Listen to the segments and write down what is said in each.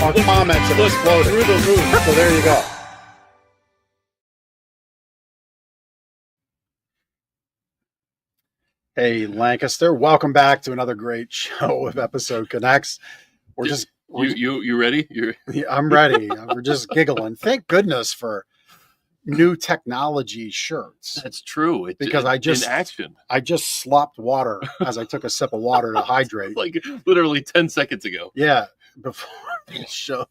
our comments have exploded through the roof. So there you go. Hey, Lancaster, welcome back to another great show of Episode Connects. You ready? I'm ready. We're just giggling. Thank goodness for new technology shirts. That's true. It's because in action. I just slopped water as I took a sip of water to hydrate. Like literally 10 seconds ago. Yeah, before the show.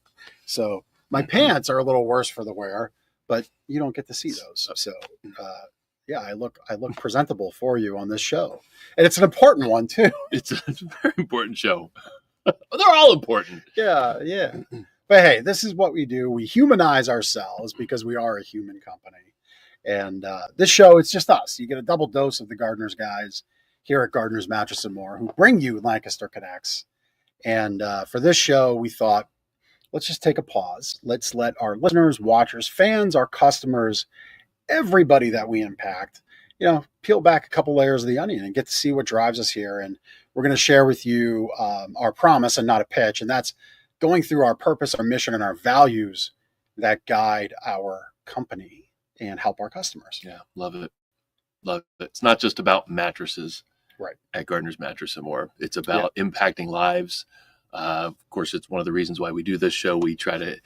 So my pants are a little worse for the wear, but you don't get to see those. So yeah, I look presentable for you on this show, and it's an important one too. It's a very important show. They're all important. Yeah. But hey, this is what we do. We humanize ourselves because we are a human company. And this show, it's just us. You get a double dose of the Gardener's guys here at Gardener's Mattress and More, who bring you Lancaster Connects. And for this show, we thought, let's just take a pause. Let's let our listeners, watchers, fans, our customers, everybody that we impact, peel back a couple layers of the onion and get to see what drives us here. And we're going to share with you our promise and not a pitch. And that's going through our purpose, our mission, and our values that guide our company and help our customers. Yeah, love it. It's not just about mattresses, right? At Gardener's Mattress and More. It's about impacting lives. Of course, it's one of the reasons why we do this show. We try to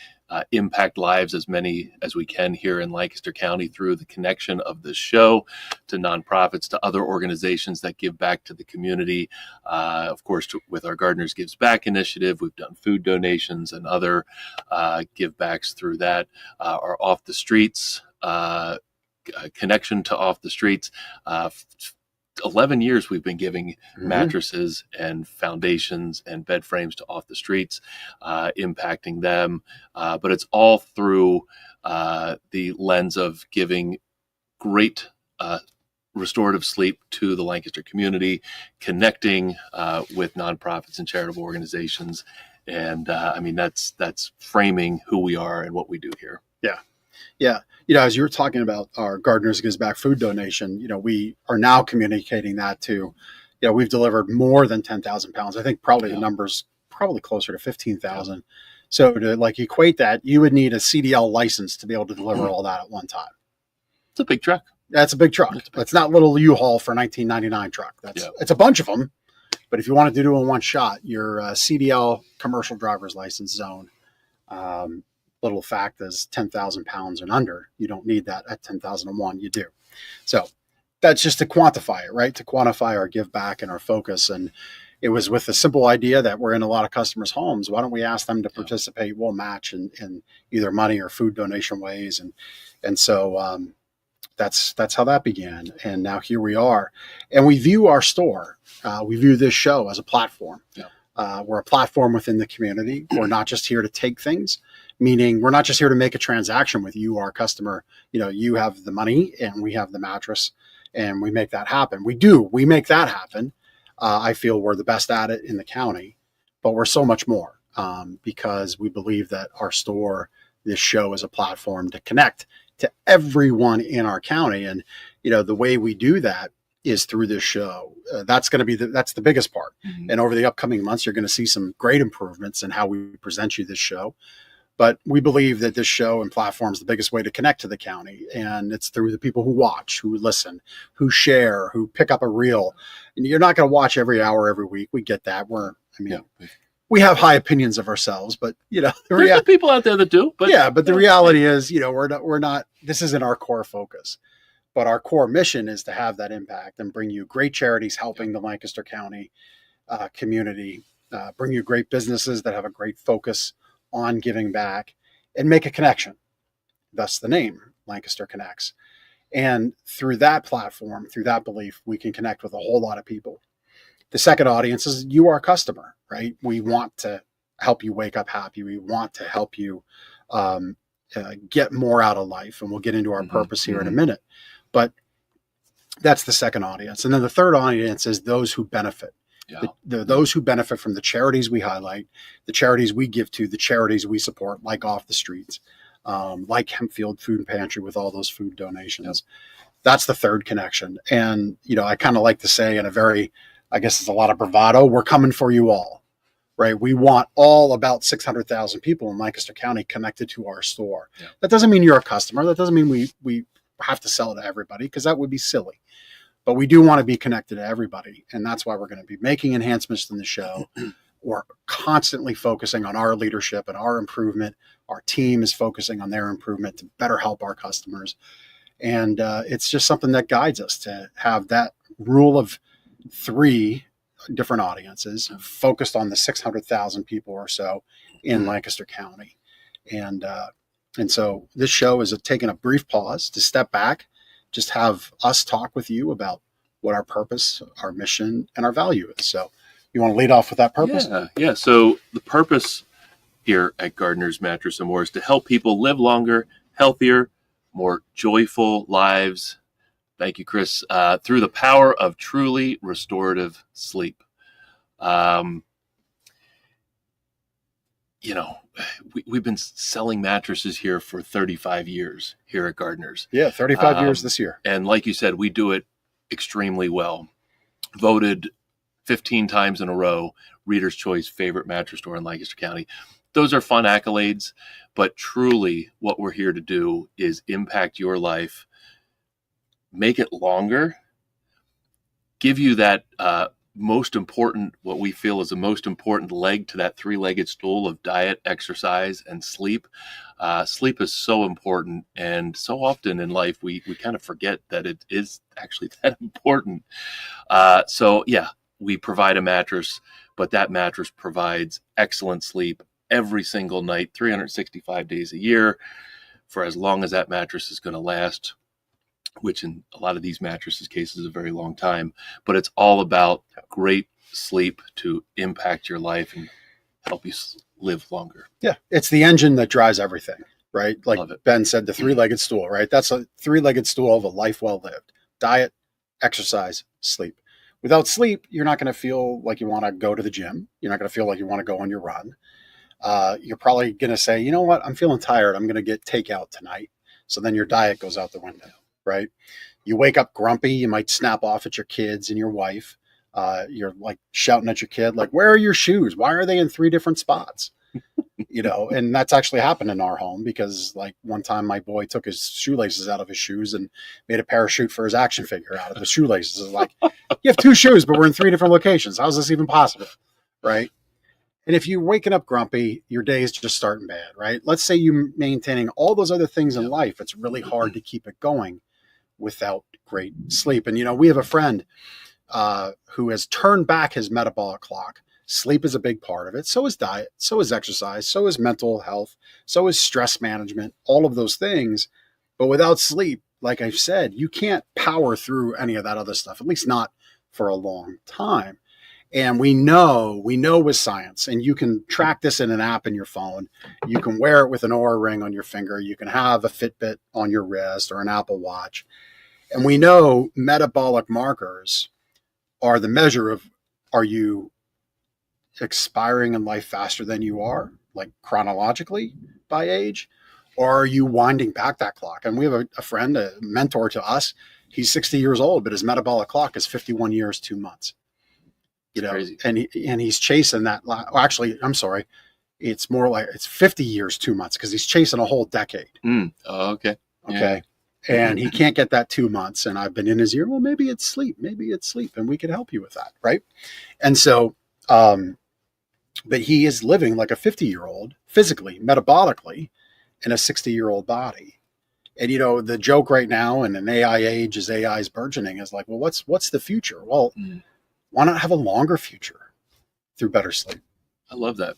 impact lives as many as we can here in Lancaster County through the connection of this show to nonprofits, to other organizations that give back to the community. Of course, with our Gardeners Gives Back initiative, we've done food donations and other give backs through that. Our Off the Streets connection to Off the Streets. 11 years we've been giving mattresses and foundations and bed frames to Off the Streets, impacting them. But it's all through the lens of giving great restorative sleep to the Lancaster community, connecting with nonprofits and charitable organizations. And that's framing who we are and what we do here. Yeah. As you were talking about our Gardeners Gives Back food donation, we are now communicating that to, we've delivered more than 10,000 pounds. I think probably the number's probably closer to 15,000. Yeah. So to equate that, you would need a CDL license to be able to deliver all that at one time. It's a big truck. That's a big truck. It's not little U-Haul for 1999 truck. It's a bunch of them. But if you wanted to do it in one shot, your CDL commercial driver's license zone, little fact is 10,000 pounds and under. You don't need that at 10,001. You do. So that's just to quantify it, right? To quantify our give back and our focus. And it was with the simple idea that we're in a lot of customers' homes. Why don't we ask them to participate? We'll match in either money or food donation ways. And so that's how that began. And now here we are. And we view our store, we view this show as a platform. Yeah. We're a platform within the community. We're not just here to take things. Meaning we're not just here to make a transaction with you, our customer. You have the money and we have the mattress and we make that happen. We make that happen. I feel we're the best at it in the county, but we're so much more because we believe that our store, this show is a platform to connect to everyone in our county. And, the way we do that is through this show. That's going to be that's the biggest part. Mm-hmm. And over the upcoming months, you're going to see some great improvements in how we present you this show. But we believe that this show and platform is the biggest way to connect to the county. And it's through the people who watch, who listen, who share, who pick up a reel. And you're not going to watch every hour, every week. We get that. We have high opinions of ourselves, but there's people out there that do. But the reality is, we're not, this isn't our core focus. But our core mission is to have that impact and bring you great charities helping the Lancaster County community, bring you great businesses that have a great focus on giving back and make a connection. Thus the name, Lancaster Connects. And through that platform, through that belief, we can connect with a whole lot of people. The second audience is you, our customer, right? We want to help you wake up happy. We want to help you get more out of life. And we'll get into our purpose here in a minute. But that's the second audience. And then the third audience is those who benefit. Yeah. Those who benefit from the charities we highlight, the charities we give to, the charities we support, like Off the Streets, like Hempfield Food Pantry with all those food donations. Yep. That's the third connection. And, I kind of like to say in a very, I guess it's a lot of bravado, we're coming for you all. right? We want all about 600,000 people in Lancaster County connected to our store. Yeah. That doesn't mean you're a customer. That doesn't mean we have to sell to everybody, because that would be silly. But we do want to be connected to everybody. And that's why we're going to be making enhancements in the show. We're constantly focusing on our leadership and our improvement. Our team is focusing on their improvement to better help our customers. And it's just something that guides us to have that rule of 3 different audiences focused on the 600,000 people or so in Lancaster County. And so this show is taking a brief pause to step back, just have us talk with you about what our purpose, our mission, and our value is. So you want to lead off with that purpose? Yeah. So the purpose here at Gardner's Mattress and More is to help people live longer, healthier, more joyful lives. Thank you, Chris. Through the power of truly restorative sleep. We've been selling mattresses here for 35 years here at Gardner's. Yeah, 35 years this year. And like you said, we do it extremely well. Voted 15 times in a row, Reader's Choice favorite mattress store in Lancaster County. Those are fun accolades, but truly what we're here to do is impact your life, make it longer, give you that most important, what we feel is the most important leg to that 3-legged stool of diet, exercise, and sleep. Sleep is so important, and so often in life we kind of forget that it is actually that important. So we provide a mattress, but that mattress provides excellent sleep every single night, 365 days a year, for as long as that mattress is going to last, which in a lot of these mattresses cases is a very long time. But it's all about great sleep to impact your life and help you live longer. Yeah, it's the engine that drives everything, right? Like Ben said, the 3-legged stool, right? That's a 3-legged stool of a life well lived. Diet, exercise, sleep. Without sleep, you're not going to feel like you want to go to the gym. You're not going to feel like you want to go on your run. You're probably going to say, you know what, I'm feeling tired. I'm going to get takeout tonight. So then your diet goes out the window, right? You wake up grumpy. You might snap off at your kids and your wife. You're like shouting at your kid, like, where are your shoes? Why are they in 3 different spots? And that's actually happened in our home, because like one time my boy took his shoelaces out of his shoes and made a parachute for his action figure out of the shoelaces. It's like, you have 2 shoes, but we're in 3 different locations. How's this even possible? Right. And if you're waking up grumpy, your day is just starting bad, right? Let's say you're maintaining all those other things in life. It's really hard to keep it going without great sleep. And, we have a friend who has turned back his metabolic clock. Sleep is a big part of it. So is diet, so is exercise, so is mental health, so is stress management, all of those things. But without sleep, like I've said, you can't power through any of that other stuff, at least not for a long time. And we know with science, and you can track this in an app in your phone. You can wear it with an Oura ring on your finger. You can have a Fitbit on your wrist or an Apple Watch. And we know metabolic markers are the measure of, are you expiring in life faster than you are, like chronologically by age, or are you winding back that clock? And we have a friend, a mentor to us. He's 60 years old, but his metabolic clock is 51 years, 2 months. Crazy. And he's chasing that. Actually, I'm sorry. It's more like it's 50 years, 2 months, because he's chasing a whole decade. Okay. Okay. Yeah. And he can't get that 2 months. And I've been in his ear. Well, maybe it's sleep. And we can help you with that. Right. And so, but he is living like a 50-year-old physically, metabolically, in a 60-year-old body. And, the joke right now in an AI age, as AI is burgeoning, is like, well, what's the future? Well, why not have a longer future through better sleep? I love that.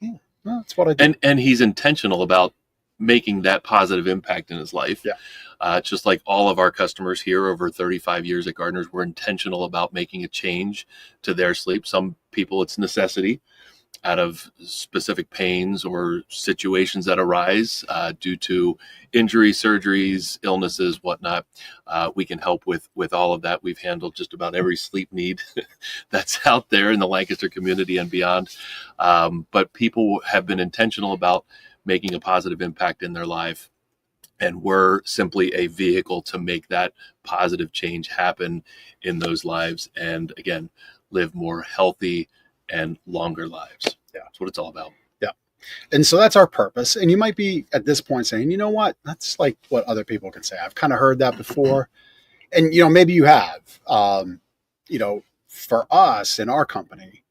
Yeah, well, that's what I do. And he's intentional about making that positive impact in his life. Yeah. Just like all of our customers here over 35 years at Gardner's, we're intentional about making a change to their sleep. Some people, it's necessity out of specific pains or situations that arise due to injuries, surgeries, illnesses, whatnot. We can help with all of that. We've handled just about every sleep need that's out there in the Lancaster community and beyond. But people have been intentional about making a positive impact in their life. And we're simply a vehicle to make that positive change happen in those lives. And again, live more healthy and longer lives. Yeah. That's what it's all about. Yeah. And so that's our purpose. And you might be at this point saying, you know what, that's like what other people can say. I've kind of heard that before. And, maybe you have. For us in our company,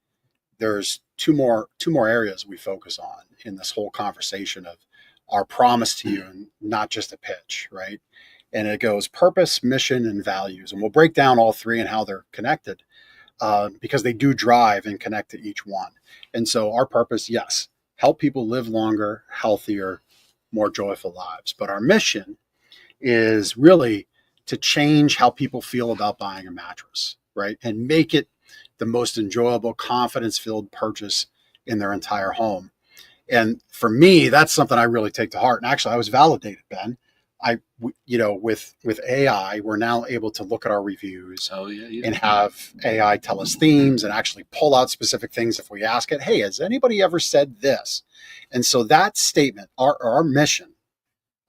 there's two more areas we focus on in this whole conversation of our promise to you, and not just a pitch, right? And it goes purpose, mission, and values. And we'll break down all three and how they're connected, because they do drive and connect to each one. And so our purpose, yes, help people live longer, healthier, more joyful lives. But our mission is really to change how people feel about buying a mattress, right? And make it the most enjoyable, confidence-filled purchase in their entire home. And for me, that's something I really take to heart. And actually, I was validated, Ben. With AI, we're now able to look at our reviews and have AI tell us themes and actually pull out specific things if we ask it. Hey, has anybody ever said this? And so that statement, our mission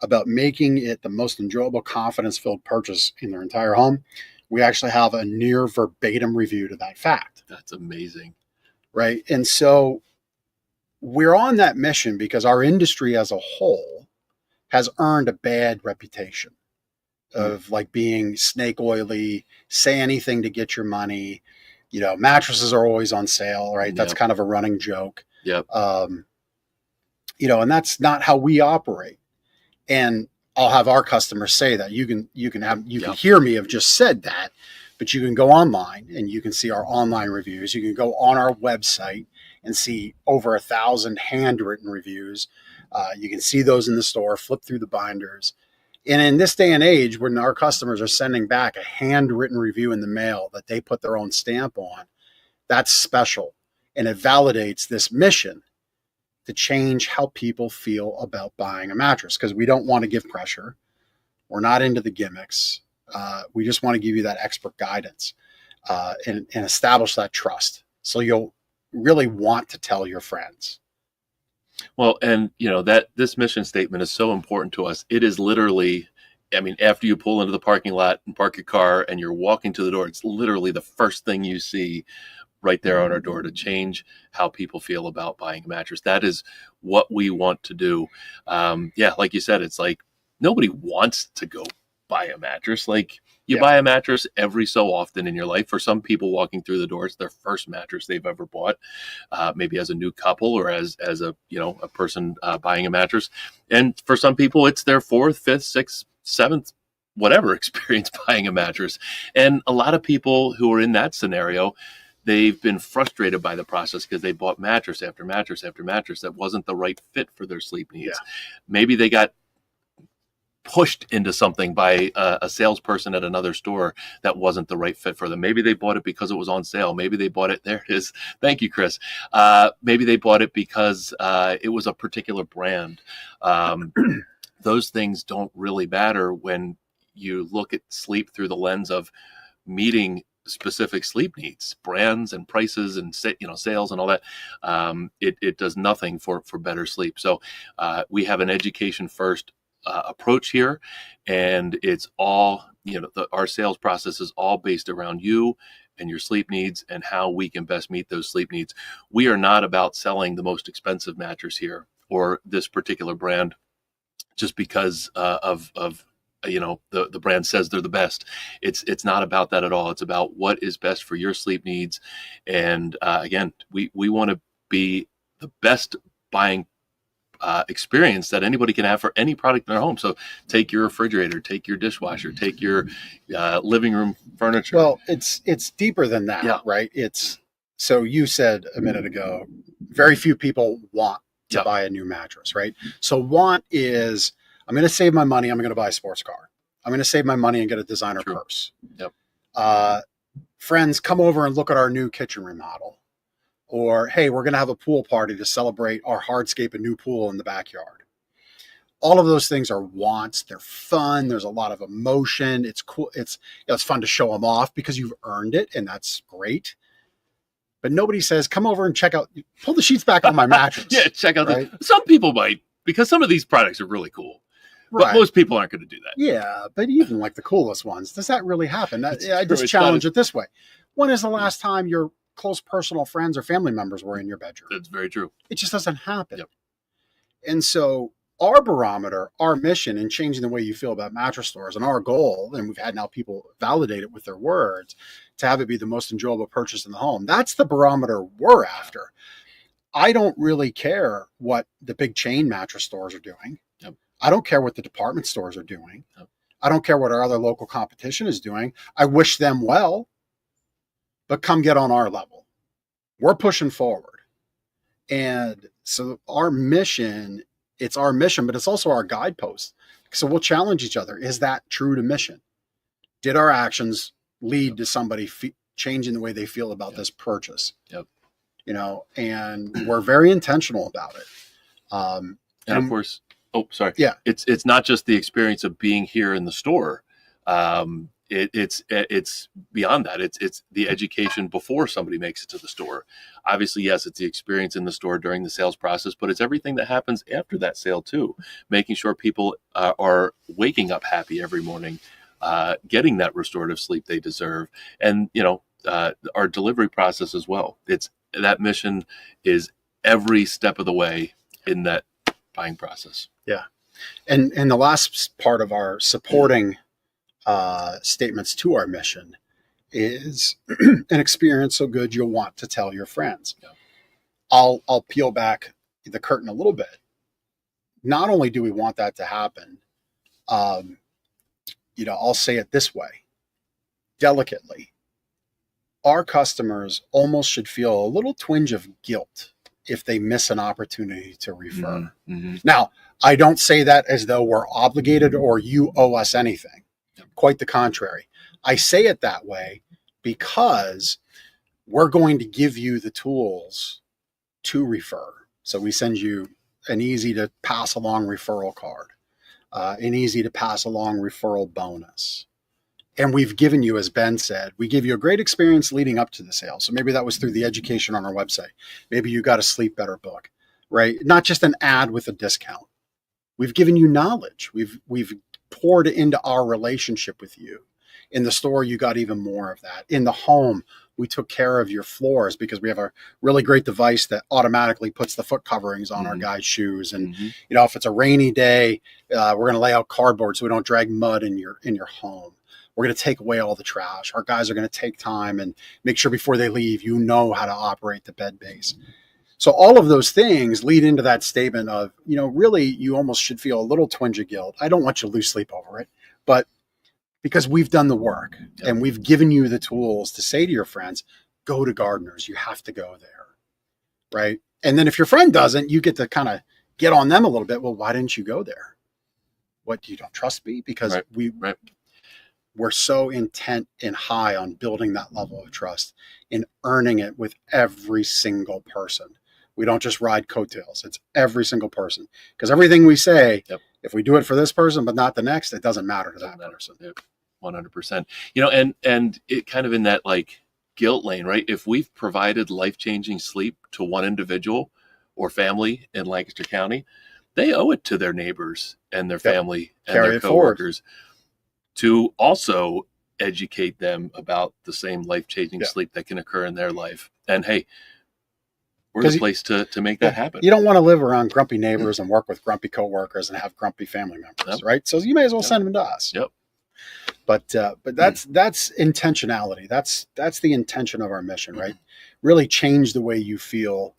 about making it the most enjoyable, confidence-filled purchase in their entire home, we actually have a near verbatim review to that fact. That's amazing. Right. And so we're on that mission because our industry as a whole has earned a bad reputation of like being snake oily, say anything to get your money. Mattresses are always on sale, right? That's kind of a running joke. Yep. And that's not how we operate. And I'll have our customers say that you can hear me have just said that, but you can go online and you can see our online reviews. You can go on our website and see over 1,000 handwritten reviews. You can see those in the store, flip through the binders. And in this day and age, when our customers are sending back a handwritten review in the mail that they put their own stamp on, that's special. And it validates this mission to change how people feel about buying a mattress, because we don't want to give pressure. We're not into the gimmicks. We just want to give you that expert guidance and establish that trust. So you'll really want to tell your friends. Well, and that this mission statement is so important to us. It is literally, after you pull into the parking lot and park your car and you're walking to the door, it's literally the first thing you see right there on our door to change how people feel about buying a mattress. That is what we want to do. Like you said, it's like nobody wants to go buy a mattress. Like you buy a mattress every so often in your life. For some people walking through the door, it's their first mattress they've ever bought, maybe as a new couple or as a person buying a mattress. And for some people, it's their fourth, fifth, sixth, seventh, whatever experience buying a mattress. And a lot of people who are in that scenario, they've been frustrated by the process because they bought mattress after mattress after mattress that wasn't the right fit for their sleep needs. Yeah. Maybe they got pushed into something by a salesperson at another store that wasn't the right fit for them. Maybe they bought it because it was on sale. Maybe they bought it. There it is. Thank you, Chris. Maybe they bought it because it was a particular brand. Those things don't really matter when you look at sleep through the lens of meeting specific sleep needs, brands and prices and sales and all that. It does nothing for better sleep. So we have an education first approach here, and it's all our sales process is all based around you and your sleep needs and how we can best meet those sleep needs. We are not about selling the most expensive mattress here or this particular brand just because of the brand says they're the best. It's not about that at all. It's about what is best for your sleep needs. And again, we want to be the best buying experience that anybody can have for any product in their home. So take your refrigerator, take your dishwasher, take your living room furniture. Well, it's deeper than that, right? So you said a minute ago, very few people want to buy a new mattress, right? So want is, I'm going to save my money. I'm going to buy a sports car. I'm going to save my money and get a designer purse. Yep. Friends, come over and look at our new kitchen remodel. Or, hey, we're going to have a pool party to celebrate our hardscape and new pool in the backyard. All of those things are wants. They're fun. There's a lot of emotion. It's cool. It's fun to show them off because you've earned it, and that's great. But nobody says, come over and check out, pull the sheets back on my mattress. Check out. Right? Some people might, because some of these products are really cool. But most people aren't going to do that. Yeah, but even like the coolest ones, does that really happen? I just challenge it this way. When is the last time your close personal friends or family members were in your bedroom. That's very true. It just doesn't happen. Yep. And so our barometer, our mission in changing the way you feel about mattress stores, and our goal, and we've had now people validate it with their words, to have it be the most enjoyable purchase in the home. That's the barometer we're after. I don't really care what the big chain mattress stores are doing. Yep. I don't care what the department stores are doing. Yep. I don't care what our other local competition is doing. I wish them well, but come get on our level. We're pushing forward. And so our mission, it's our mission, but it's also our guidepost. So we'll challenge each other. Is that true to mission? Did our actions lead to somebody changing the way they feel about this purchase? Yep. You know, and we're very intentional about it. And of course, sorry. Yeah. It's not just the experience of being here in the store. It's beyond that. It's the education before somebody makes it to the store. Obviously, yes, it's the experience in the store during the sales process, but it's everything that happens after that sale too. Making sure people are waking up happy every morning, getting that restorative sleep they deserve, and our delivery process as well. That mission is every step of the way in that buying process. Yeah. And the last part of our supporting statements to our mission is an experience so good you'll want to tell your friends. Yeah. I'll peel back the curtain a little bit. Not only do we want that to happen, I'll say it this way, delicately. Our customers almost should feel a little twinge of guilt if they miss an opportunity to refer. Mm-hmm. Now, I don't say that as though we're obligated or you owe us anything. Quite the contrary. I say it that way because we're going to give you the tools to refer. So we send you an easy to pass along referral card, an easy to pass along referral bonus. And we've given you, as Ben said, we give you a great experience leading up to the sale. So maybe that was through the education on our website. Maybe you got a Sleep Better book, right? Not just an ad with a discount. We've given you knowledge. We've poured into our relationship with you. In the store, you got even more of that. In the home, we took care of your floors because we have a really great device that automatically puts the foot coverings on our guys' shoes. And if it's a rainy day, we're going to lay out cardboard so we don't drag mud in your home. We're going to take away all the trash. Our guys are going to take time and make sure before they leave, you know how to operate the bed base. So all of those things lead into that statement of, really you almost should feel a little twinge of guilt. I don't want you to lose sleep over it, but because we've done the work and we've given you the tools to say to your friends, go to Gardeners. You have to go there. Right. And then if your friend doesn't, you get to kind of get on them a little bit. Well, why didn't you go there? What, you don't trust me? Because we're so intent and high on building that level of trust and earning it with every single person. We don't just ride coattails. It's every single person. Because everything we say, if we do it for this person but not the next, it doesn't matter to that person. 100%. And it kind of in that guilt lane, right? If we've provided life-changing sleep to one individual or family in Lancaster County, they owe it to their neighbors and their family and their coworkers to also educate them about the same life-changing sleep that can occur in their life. And hey, we're the place to make that happen. You don't want to live around grumpy neighbors and work with grumpy coworkers and have grumpy family members, right? So you may as well send them to us. Yep. But that's intentionality. That's the intention of our mission, right? Really change the way you feel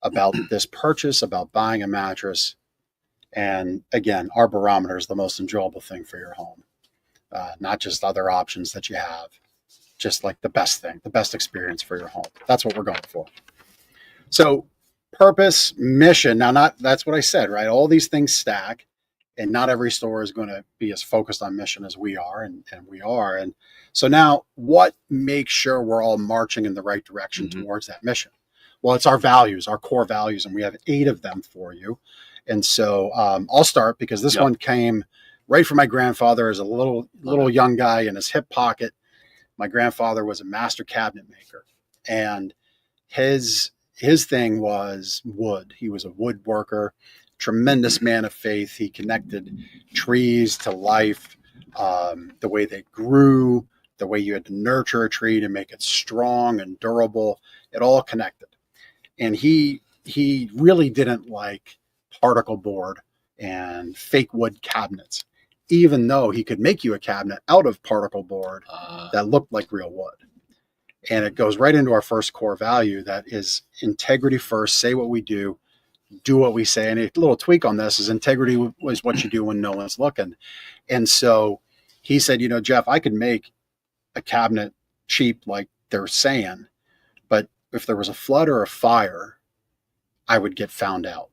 about this purchase, about buying a mattress. And again, our barometer is the most enjoyable thing for your home. Not just other options that you have, just like the best thing, the best experience for your home. That's what we're going for. So purpose, mission. Now, that's what I said, right? All these things stack, and not every store is going to be as focused on mission as we are, and we are. And so now what makes sure we're all marching in the right direction towards that mission? Well, it's our values, our core values, and we have 8 of them for you. And so I'll start because this one came right from my grandfather as a little young guy in his hip pocket. My grandfather was a master cabinet maker, and his thing was wood. He was a woodworker, tremendous man of faith. He connected trees to life, the way they grew, the way you had to nurture a tree to make it strong and durable. It all connected. And he really didn't like particle board and fake wood cabinets, even though he could make you a cabinet out of particle board that looked like real wood. And it goes right into our first core value, that is integrity first. Say what we do what we say. And a little tweak on this is integrity was what you do when no one's looking. And so he said, Jeff, I could make a cabinet cheap like they're saying, but if there was a flood or a fire, I would get found out.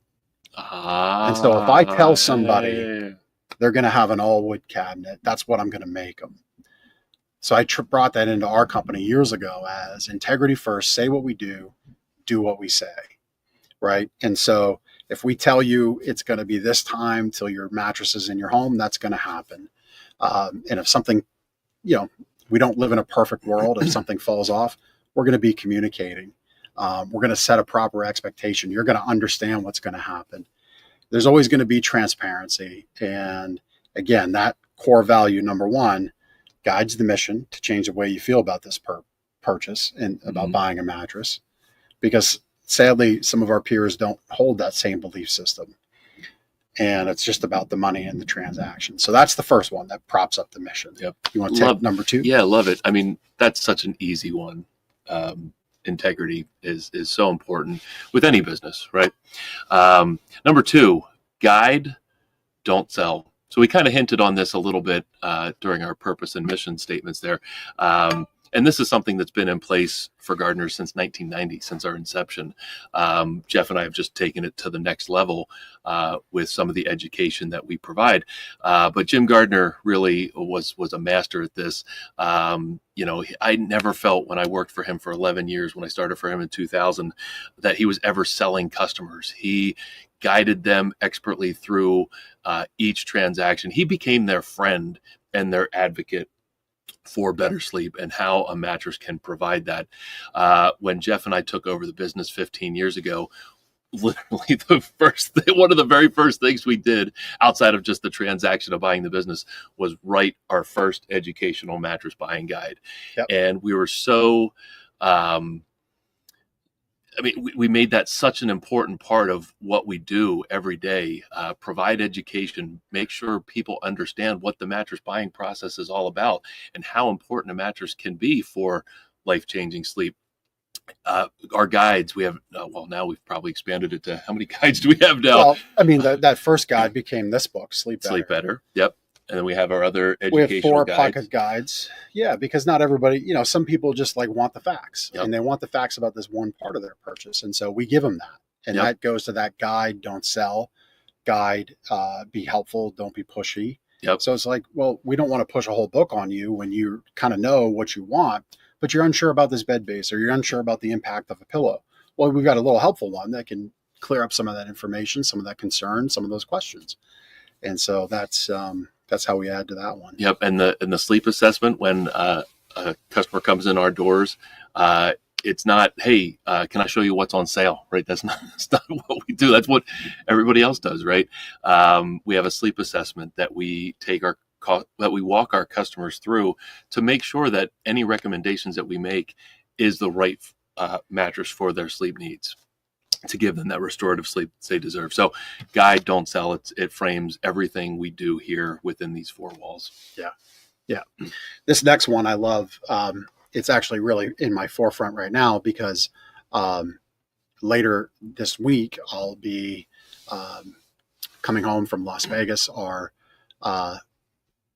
And so if I tell somebody they're going to have an all wood cabinet, that's what I'm going to make them. So I brought that into our company years ago as integrity first, say what we do what we say. Right. And so if we tell you it's going to be this time till your mattress is in your home, that's going to happen. And if something, we don't live in a perfect world. If something falls off, we're going to be communicating. We're going to set a proper expectation. You're going to understand what's going to happen. There's always going to be transparency. And again, that core value, number one, guides the mission to change the way you feel about this purchase and about buying a mattress, because sadly, some of our peers don't hold that same belief system. And it's just about the money and the transaction. So that's the first one that props up the mission. Yep. You want to take number two? Yeah, love it. I mean, that's such an easy one. Integrity is so important with any business, right? Number two, guide, don't sell. So we kind of hinted on this a little bit during our purpose and mission statements there. And this is something that's been in place for gardeners since 1990, since our inception. Jeff and I have just taken it to the next level with some of the education that we provide. But Jim Gardner really was a master at this. I never felt when I worked for him for 11 years, when I started for him in 2000, that he was ever selling customers. He guided them expertly through each transaction. He became their friend and their advocate for better sleep and how a mattress can provide that. When Jeff and I took over the business 15 years ago, literally one of the very first things we did outside of just the transaction of buying the business was write our first educational mattress buying guide. Yep. And we were so, we made that such an important part of what we do every day, provide education, make sure people understand what the mattress buying process is all about and how important a mattress can be for life-changing sleep. Our guides, we have, now we've probably expanded it to, how many guides do we have now? Well, that first guide became this book, Sleep Better. Sleep Better, yep. And then we have our other educational guides. We have 4 guides. pocket guides. Yeah, because not everybody, some people just want the facts. Yep. And they want the facts about this one part of their purchase. And so we give them that. And that goes to that guide, don't sell, guide, be helpful, don't be pushy. Yep. So it's we don't want to push a whole book on you when you kind of know what you want, but you're unsure about this bed base or you're unsure about the impact of a pillow. Well, we've got a little helpful one that can clear up some of that information, some of that concern, some of those questions. And so that's how we add to that one. Yep. And the sleep assessment, when a customer comes in our doors, it's not, hey, can I show you what's on sale? Right. That's not what we do. That's what everybody else does. Right. We have a sleep assessment that we take that we walk our customers through to make sure that any recommendations that we make is the right mattress for their sleep needs, to give them that restorative sleep they deserve. So guide, don't sell. It frames everything we do here within these 4 walls. Yeah. Yeah. This next one I love. It's actually really in my forefront right now because later this week I'll be coming home from Las Vegas, our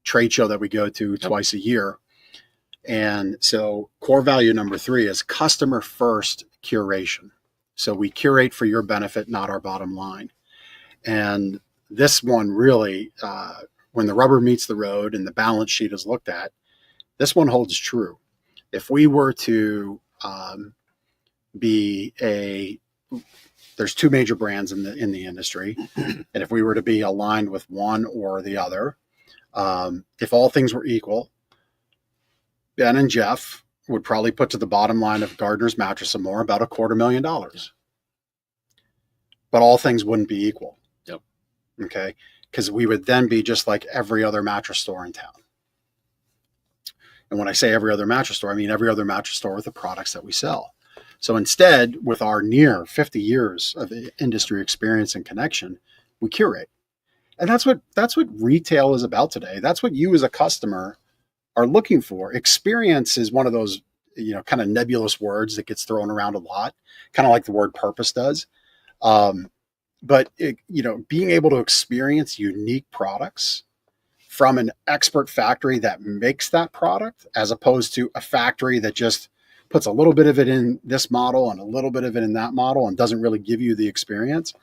trade show that we go to twice a year. And so core value number 3 is customer first curation. So we curate for your benefit, not our bottom line. And this one really, when the rubber meets the road and the balance sheet is looked at, this one holds true. If we were to there's 2 major brands in the industry, and if we were to be aligned with one or the other, if all things were equal, Ben and Jeff would probably put to the bottom line of Gardner's Mattress and More about $250,000. But all things wouldn't be equal. Yep. Okay. Because we would then be just like every other mattress store in town. And when I say every other mattress store, I mean every other mattress store with the products that we sell. So instead, with our near 50 years of industry experience and connection, we curate. And that's what retail is about today. That's what you as a customer are looking for. Experience is one of those, kind of nebulous words that gets thrown around a lot, kind of like the word purpose does. But being able to experience unique products from an expert factory that makes that product, as opposed to a factory that just puts a little bit of it in this model and a little bit of it in that model and doesn't really give you the experience.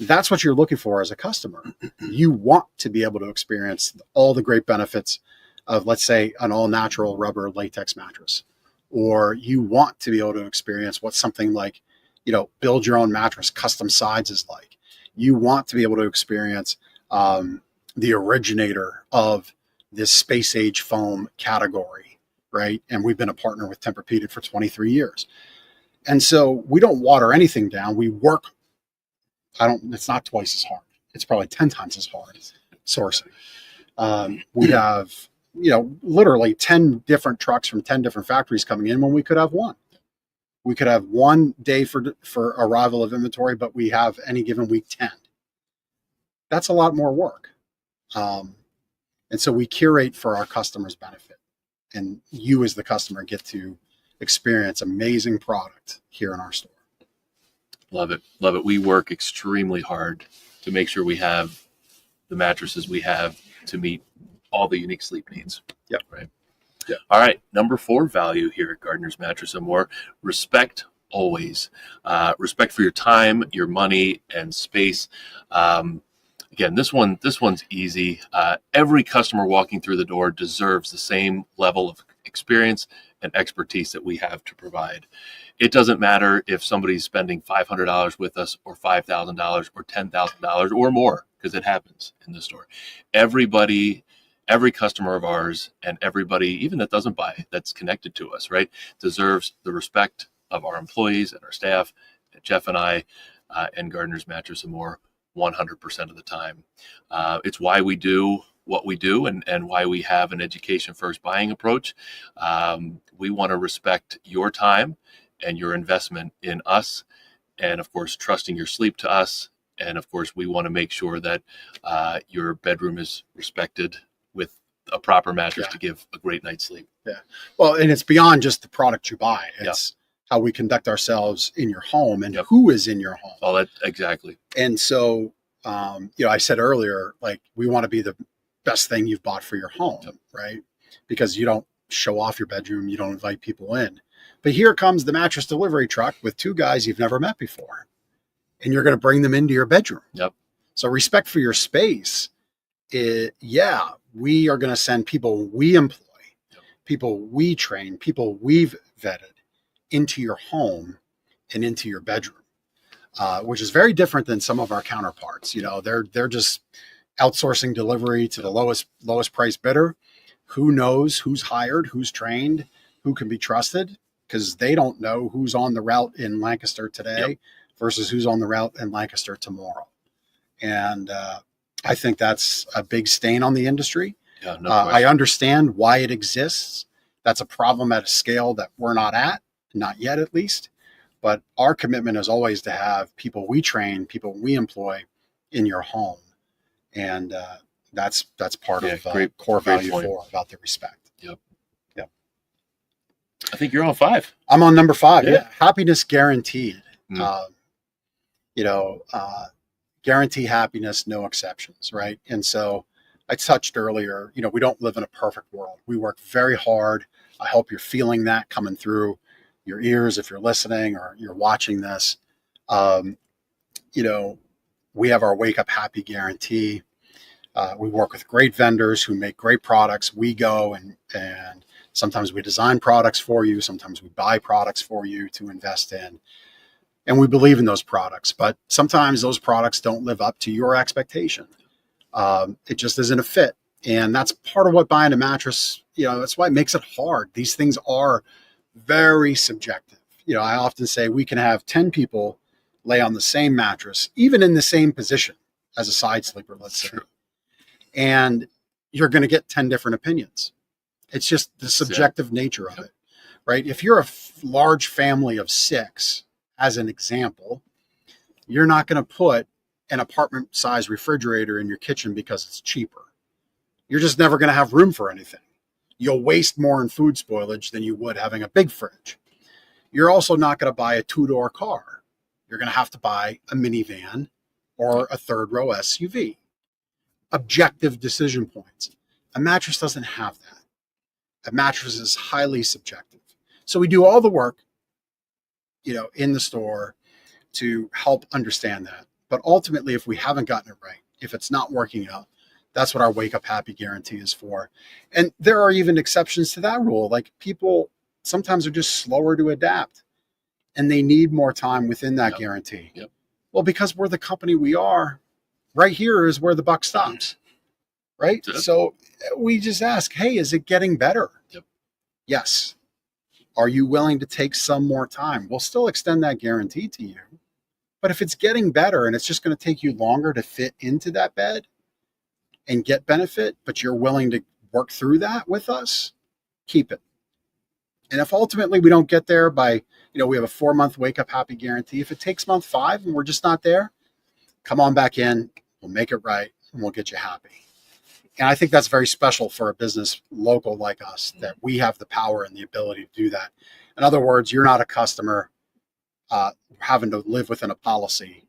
That's what you're looking for as a customer. You want to be able to experience all the great benefits of, let's say, an all-natural rubber latex mattress, or you want to be able to experience what something like, build your own mattress, custom sides is like. You want to be able to experience the originator of this space age foam category, right? And we've been a partner with Tempur-Pedic for 23 years. And so we don't water anything down. We work, it's not twice as hard. It's probably 10 times as hard sourcing. We have, literally 10 different trucks from 10 different factories coming in when we could have one. We could have one day for arrival of inventory, but we have any given week 10. That's a lot more work. And so we curate for our customers' benefit. And you as the customer get to experience amazing product here in our store. Love it. Love it. We work extremely hard to make sure we have the mattresses we have to meet all the unique sleep needs. Yep. Right. Yeah. All right. Number 4 value here at Gardner's Mattress and More: respect always. Respect for your time, your money, and space. Again, this one's easy. Every customer walking through the door deserves the same level of experience and expertise that we have to provide. It doesn't matter if somebody's spending $500 with us, or $5,000, or $10,000, or more, because it happens in the store. Every customer of ours, and everybody, even that doesn't buy, that's connected to us, right, deserves the respect of our employees and our staff, and Jeff and I, and Gardner's Mattress and More, 100% of the time. It's why we do what we do, and why we have an education first buying approach. We want to respect your time and your investment in us, and of course trusting your sleep to us, and of course we want to make sure that your bedroom is respected with a proper mattress to give a great night's sleep. Yeah. Well, and it's beyond just the product you buy. It's how we conduct ourselves in your home and who is in your home. Oh, that exactly. And so, I said earlier, like, we want to be the best thing you've bought for your home, right? Because you don't show off your bedroom, you don't invite people in. But here comes the mattress delivery truck with 2 guys you've never met before, and you're going to bring them into your bedroom. Yep. So respect for your space. We are going to send people we employ, people we train, people we've vetted into your home and into your bedroom, which is very different than some of our counterparts. They're just outsourcing delivery to the lowest price bidder. Who knows who's hired, who's trained, who can be trusted, because they don't know who's on the route in Lancaster today versus who's on the route in Lancaster tomorrow. And I think that's a big stain on the industry. Yeah, no I understand why it exists. That's a problem at a scale that we're not yet at least. But our commitment is always to have people we train, people we employ in your home. And that's part of core value 4 about the respect. Yep. I think you're on 5. I'm on number 5. Yeah. Happiness guaranteed. Guarantee happiness, no exceptions, right? And so I touched earlier, we don't live in a perfect world. We work very hard. I hope you're feeling that coming through your ears if you're listening or you're watching this. We have our Wake Up Happy guarantee. We work with great vendors who make great products. We go and sometimes we design products for you. Sometimes we buy products for you to invest in. And we believe in those products, but sometimes those products don't live up to your expectation. It just isn't a fit. And that's part of what buying a mattress, that's why it makes it hard. These things are very subjective. I often say we can have 10 people lay on the same mattress, even in the same position as a side sleeper, let's say. And you're going to get 10 different opinions. It's just the subjective nature of it, right? If you're a large family of 6, as an example, you're not going to put an apartment size refrigerator in your kitchen because it's cheaper. You're just never going to have room for anything. You'll waste more in food spoilage than you would having a big fridge. You're also not going to buy a 2-door car. You're going to have to buy a minivan or a 3rd-row SUV. Objective decision points. A mattress doesn't have that. A mattress is highly subjective. So we do all the work, in the store to help understand that. But ultimately, if we haven't gotten it right, if it's not working out, that's what our Wake Up Happy guarantee is for. And there are even exceptions to that rule. Like, people sometimes are just slower to adapt and they need more time within that guarantee. Yep. Well, because we're the company we are, right here is where the buck stops. Right? Yep. So we just ask, hey, is it getting better? Yep. Yes. Are you willing to take some more time? We'll still extend that guarantee to you. But if it's getting better and it's just going to take you longer to fit into that bed and get benefit, but you're willing to work through that with us, keep it. And if ultimately we don't get there by, we have a 4-month Wake Up Happy guarantee. If it takes month 5 and we're just not there, come on back in. We'll make it right and we'll get you happy. And I think that's very special for a business local like us, that we have the power and the ability to do that. In other words, you're not a customer having to live within a policy.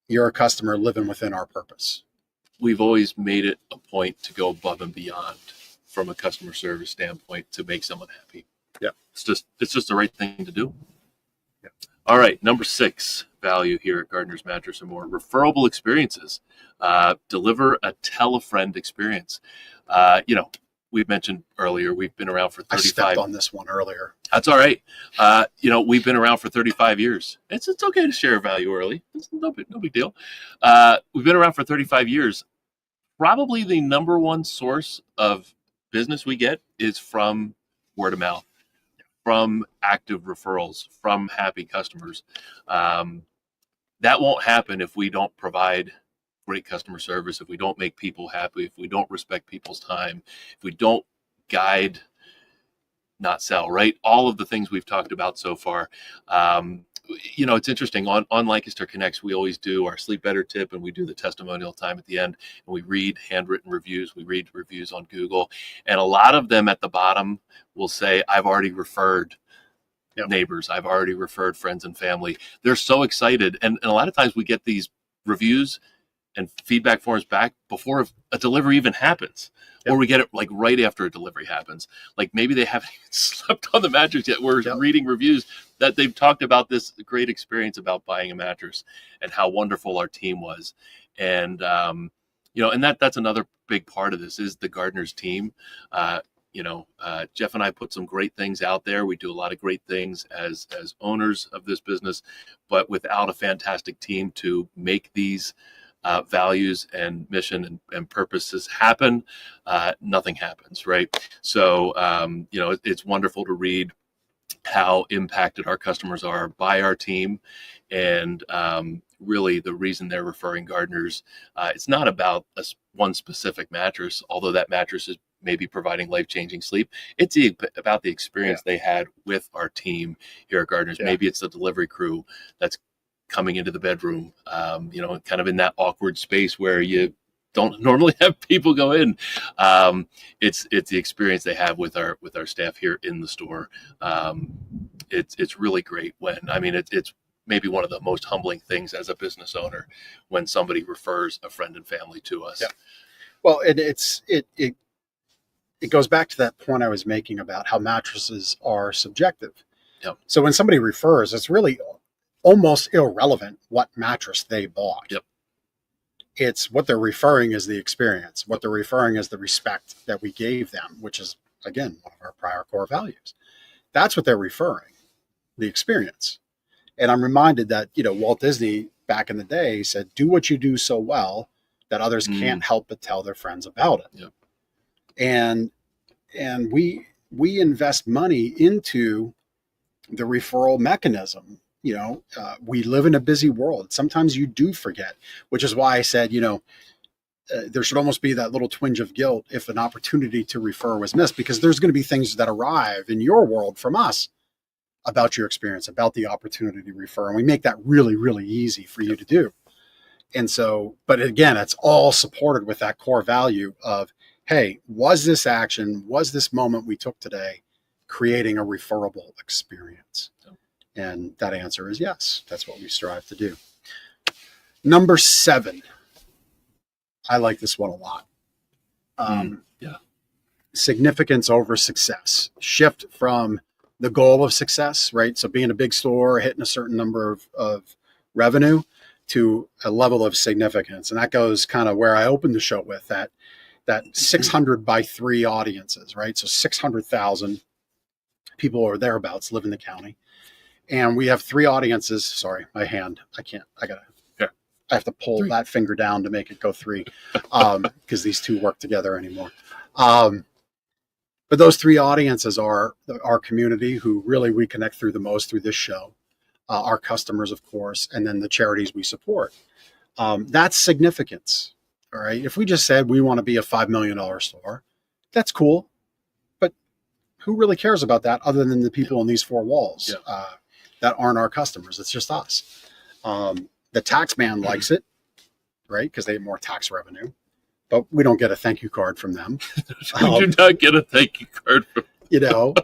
You're a customer living within our purpose. We've always made it a point to go above and beyond from a customer service standpoint to make someone happy. Yeah. It's just the right thing to do. Yeah. All right. Number 6 value here at Gardner's Mattress and More: referable experiences. Deliver a tell a friend experience. We've mentioned earlier, we've been around for 35. I stepped on this one earlier. That's all right. We've been around for 35 years. It's okay to share value early. It's no big deal. We've been around for 35 years. Probably the number one source of business we get is from word of mouth, from active referrals, from happy customers. That won't happen if we don't provide great customer service, if we don't make people happy, if we don't respect people's time, if we don't guide, not sell, right? All of the things we've talked about so far. It's interesting. On Lancaster Connects, we always do our Sleep Better tip, and we do the testimonial time at the end, and we read handwritten reviews. We read reviews on Google, and a lot of them at the bottom will say, I've already referred neighbors. I've already referred friends and family. They're so excited. And a lot of times we get these reviews and feedback forms back before a delivery even happens. Or we get it like right after a delivery happens. Like maybe they haven't even slept on the mattress yet. We're reading reviews that they've talked about this great experience about buying a mattress and how wonderful our team was. And, and that's another big part of this is the Gardner's team. Jeff and I put some great things out there. We do a lot of great things as owners of this business, but without a fantastic team to make these values and mission and purposes happen, nothing happens, right? So, it's wonderful to read how impacted our customers are by our team. And really the reason they're referring Gardner's, it's not about one specific mattress, although that mattress is maybe providing life-changing sleep. It's about the experience they had with our team here at Gardner's. Maybe it's the delivery crew that's coming into the bedroom, kind of in that awkward space where you don't normally have people go in. It's the experience they have with our staff here in the store. It's really great it's maybe one of the most humbling things as a business owner when somebody refers a friend and family to us. Yeah. Well, it goes back to that point I was making about how mattresses are subjective. Yep. So when somebody refers, it's really almost irrelevant what mattress they bought. Yep. It's what they're referring is the experience. What they're referring is the respect that we gave them, which is, again, one of our prior core values. That's what they're referring, the experience. And I'm reminded that, Walt Disney back in the day said, do what you do so well that others can't help but tell their friends about it. Yep. And we invest money into the referral mechanism. We live in a busy world. Sometimes you do forget, which is why I said, there should almost be that little twinge of guilt if an opportunity to refer was missed, because there's going to be things that arrive in your world from us about your experience, about the opportunity to refer. And we make that really, really easy for you to do. And so, but again, it's all supported with that core value of, hey, was this action, was this moment we took today creating a referable experience? And that answer is yes. That's what we strive to do. Number 7. I like this one a lot. Significance over success. Shift from the goal of success, right? So being a big store, hitting a certain number of revenue, to a level of significance. And that goes kind of where I opened the show with, that 600 by 3 audiences, right? So 600,000 people or thereabouts live in the county. And we have 3 audiences. Sorry, my hand. I have to pull 3. That finger down to make it go 3, because these 2 work together anymore. But those 3 audiences are our community, who really we connect through the most through this show, our customers, of course, and then the charities we support. That's significance. All right. If we just said we want to be a $5 million store, that's cool. But who really cares about that other than the people in these 4 walls that aren't our customers? It's just us. The tax man likes it, right? Because they have more tax revenue, but we don't get a thank you card from them. We do not get a thank you card from them.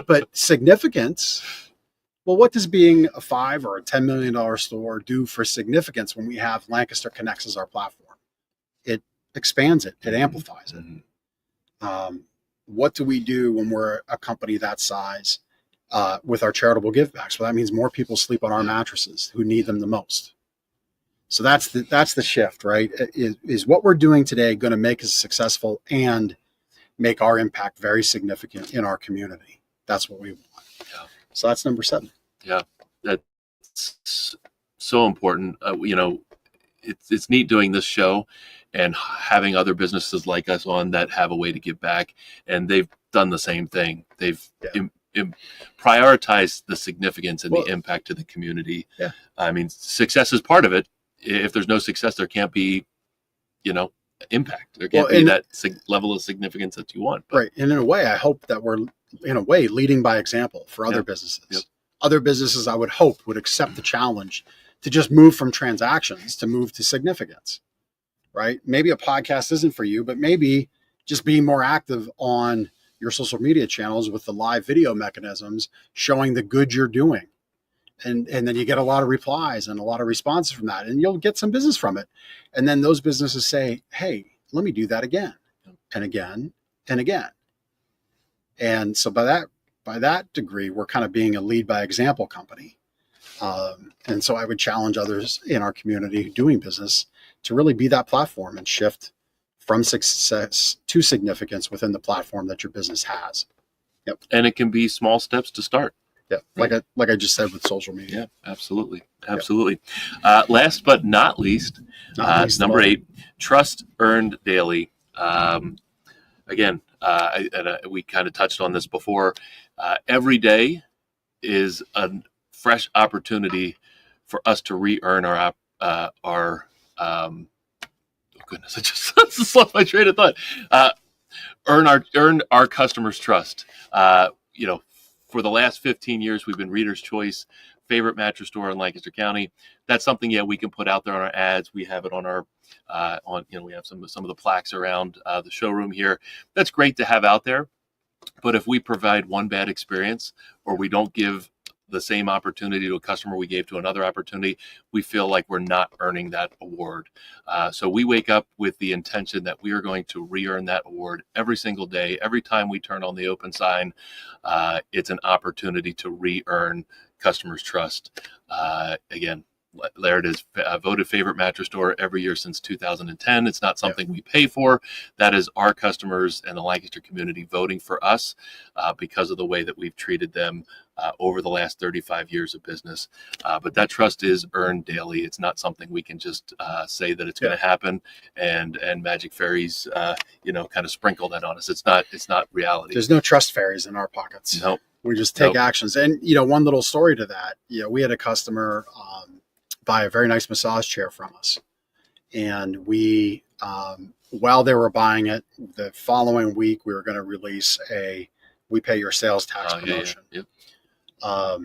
But significance, well, what does being a $5 or a $10 million store do for significance when we have Lancaster Connects as our platform? It expands it. It amplifies it. What do we do when we're a company that size with our charitable givebacks? Well, that means more people sleep on our mattresses who need them the most. So that's the shift, right? Is what we're doing today going to make us successful and make our impact very significant in our community? That's what we want. So that's number 7. Yeah, that's so important. It's neat doing this show and having other businesses like us on that have a way to give back, and they've done the same thing. They've prioritized the significance and the impact to the community. Yeah. I mean, success is part of it. If there's no success, there can't be, impact. There can't be that level of significance that you want. But. Right. And in a way, I hope that we're, leading by example for other businesses. Yep. Other businesses, I would hope, would accept the challenge to just move from transactions to move to significance, right? Maybe a podcast isn't for you, but maybe just being more active on your social media channels with the live video mechanisms showing the good you're doing. And then you get a lot of replies and a lot of responses from that, and you'll get some business from it. And then those businesses say, hey, let me do that again and again and again. And so by that degree, we're kind of being a lead by example company. And so I would challenge others in our community doing business to really be that platform and shift from success to significance within the platform that your business has. Yep. And it can be small steps to start. Yeah, right. like I just said with social media. Yeah, absolutely. Last but not least, number 8, trust earned daily. Again, we kind of touched on this before. Every day is a fresh opportunity for us to re-earn our oh goodness, I just lost my train of thought. Earn our customers' trust. For the last 15 years, we've been Reader's Choice, favorite mattress store in Lancaster County. That's something, we can put out there on our ads. We have it on our, we have some of the plaques around the showroom here. That's great to have out there. But if we provide one bad experience, or we don't give the same opportunity to a customer we gave to another opportunity, we feel like we're not earning that award. So we wake up with the intention that we are going to re-earn that award every single day. Every time we turn on the open sign, it's an opportunity to re-earn customers' trust. Again, there it is, voted favorite mattress store every year since 2010. It's not something we pay for. That is our customers and the Lancaster community voting for us because of the way that we've treated them over the last 35 years of business. But that trust is earned daily. It's not something we can just say that it's going to happen and magic fairies, kind of sprinkle that on us. It's not reality. There's no trust fairies in our pockets. Nope. We just take actions. And, one little story to that, we had a customer buy a very nice massage chair from us. And we while they were buying it, the following week we were going to release a "We Pay Your Sales Tax" promotion. Yeah.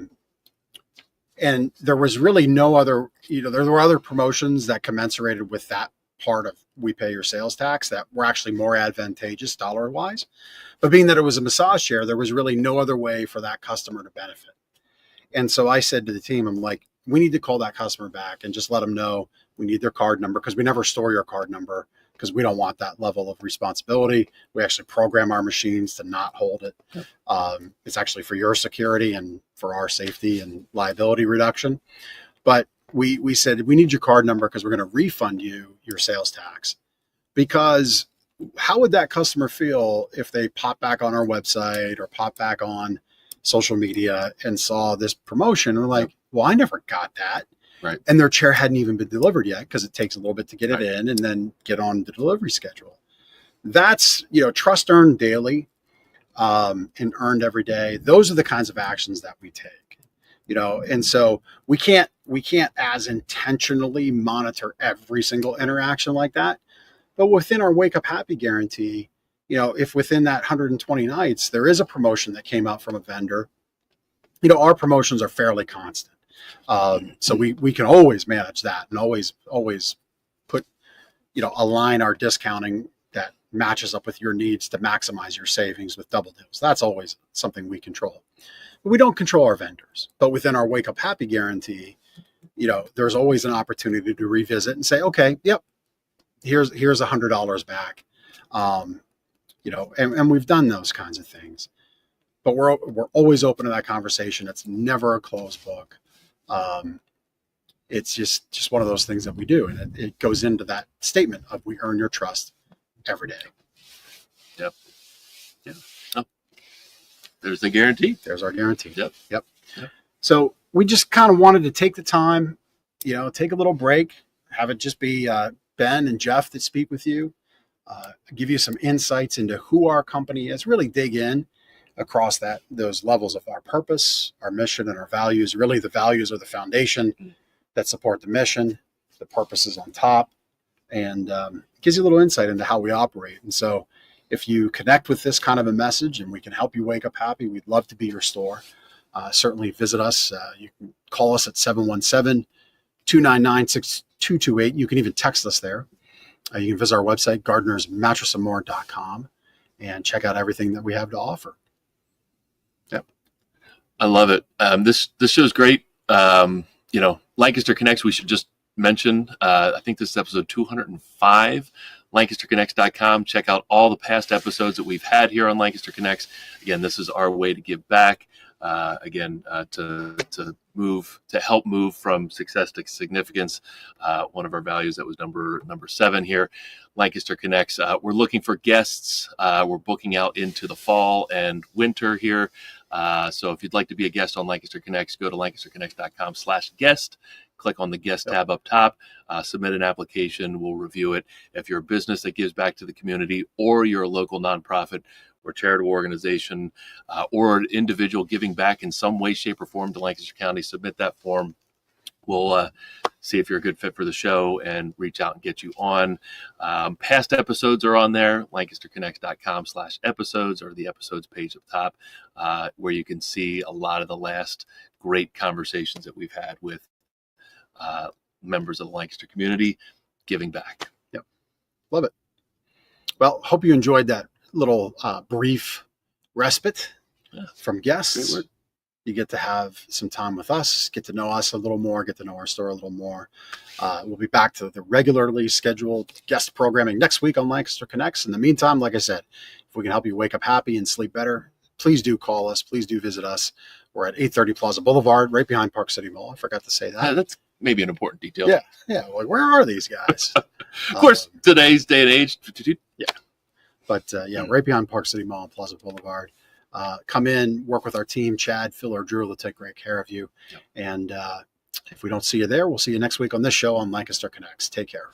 And there was really no other, there were other promotions that commensurated with that part of "We Pay Your Sales Tax" that were actually more advantageous dollar wise. But being that it was a massage chair, there was really no other way for that customer to benefit. And so I said to the team, I'm like, we need to call that customer back and just let them know we need their card number, because we never store your card number because we don't want that level of responsibility. We actually program our machines to not hold it. Yep. It's actually for your security and for our safety and liability reduction. But we said, we need your card number because we're going to refund you your sales tax. Because how would that customer feel if they pop back on our website or pop back on social media and saw this promotion and they're like, well, I never got that. Right. And their chair hadn't even been delivered yet, because it takes a little bit to get it in and then get on the delivery schedule. That's, trust earned daily and earned every day. Those are the kinds of actions that we take, and so we can't as intentionally monitor every single interaction like that. But within our Wake Up Happy guarantee, if within that 120 nights, there is a promotion that came out from a vendor, our promotions are fairly constant. So we can always manage that and always put, align our discounting that matches up with your needs to maximize your savings with double deals. That's always something we control. But we don't control our vendors. But within our Wake Up Happy guarantee, there's always an opportunity to revisit and say, okay, yep, here's $100 back. And we've done those kinds of things. But we're always open to that conversation. It's never a closed book. It's just one of those things that we do. And it goes into that statement of we earn your trust every day. Yep. Yeah. Oh. There's the guarantee. There's our guarantee. Yep. So we just kind of wanted to take the time, take a little break, have it just be Ben and Jeff that speak with you, give you some insights into who our company is, really dig in across those levels of our purpose, our mission, and our values. Really, the values are the foundation that support the mission. The purpose is on top, and gives you a little insight into how we operate. And so if you connect with this kind of a message and we can help you wake up happy, we'd love to be your store. Certainly visit us. You can call us at 717-299-6228. You can even text us there. You can visit our website, gardnersmattressandmore.com, and check out everything that we have to offer. Yep. I love it. This show's great. Lancaster Connects, we should just mention, I think this is episode 205, lancasterconnects.com. Check out all the past episodes that we've had here on Lancaster Connects. Again, this is our way to give back. To help move from success to significance. One of our values that was number 7 here, Lancaster Connects. We're looking for guests. We're booking out into the fall and winter here. So if you'd like to be a guest on Lancaster Connects, go to lancasterconnects.com/guest. Click on the guest tab up top, submit an application. We'll review it. If you're a business that gives back to the community, or you're a local nonprofit or charitable organization, or an individual giving back in some way, shape, or form to Lancaster County, submit that form. We'll see if you're a good fit for the show and reach out and get you on. Past episodes are on there, lancasterconnects.com/episodes, or the episodes page up top, where you can see a lot of the last great conversations that we've had with members of the Lancaster community giving back. Yep. Love it. Well, hope you enjoyed that little brief respite from guests. You get to have some time with us, get to know us a little more, get to know our store a little more. We'll be back to the regularly scheduled guest programming next week on Lancaster Connects. In the meantime, like I said, if we can help you wake up happy and sleep better, please do call us. Please do visit us. We're at 830 Plaza Boulevard, right behind Park City Mall. I forgot to say that. Yeah, that's maybe an important detail. Yeah. Like, where are these guys? Of course, today's day and age. Yeah. But right behind Park City Mall and Plaza Boulevard. Come in, work with our team, Chad, Phil, or Drew will take great care of you. Yep. And if we don't see you there, we'll see you next week on this show on Lancaster Connects. Take care.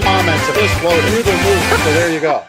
comments of this floating. So there you go.